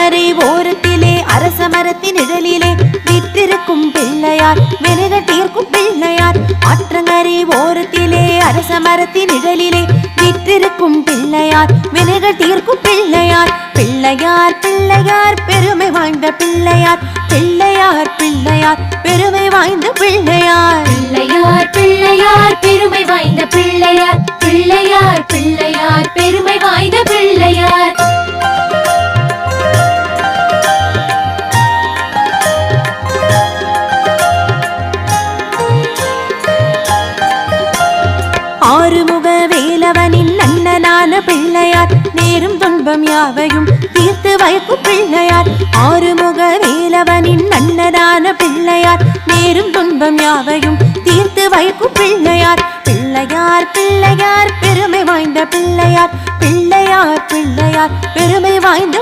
ஆற்றங்கரை ஓரத்திலே அரச மரத்தின் நிழலிலே வீற்றிருக்கும் பிள்ளையார் வினைகள் தீர்க்கும் பிள்ளையார். ஆற்றங்கரை ஓரத்திலே அரச மரத்தின் நிழலிலே வீற்றிருக்கும் பிள்ளையார் வினைகள் தீர்க்கும் பிள்ளையார். பிள்ளையார் பிள்ளையார் பெருமை வாய்ந்த பிள்ளையார். பிள்ளையார் பிள்ளையார் பெருமை வாய்ந்த பிள்ளையார். பிள்ளையார் பிள்ளையார் பெருமை வாய்ந்த பிள்ளையார். பிள்ளையார் பிள்ளையார் பெருமை வாய்ந்த பிள்ளையார். ஆறுமுக வேலவனின் அண்ணனான பிள்ளையார் நேரும் துன்பம் யாவையும் தீர்த்து வைக்கும் பிள்ளையார். ஆறுமுக வேலவனின் அண்ணனான பிள்ளையார் நேரும் துன்பம் யாவையும் தீர்த்து வைக்கும் பிள்ளையார். பிள்ளையார் பிள்ளையார் பெருமை வாய்ந்த பிள்ளையார். பிள்ளையார் பிள்ளையார் பெருமை வாய்ந்த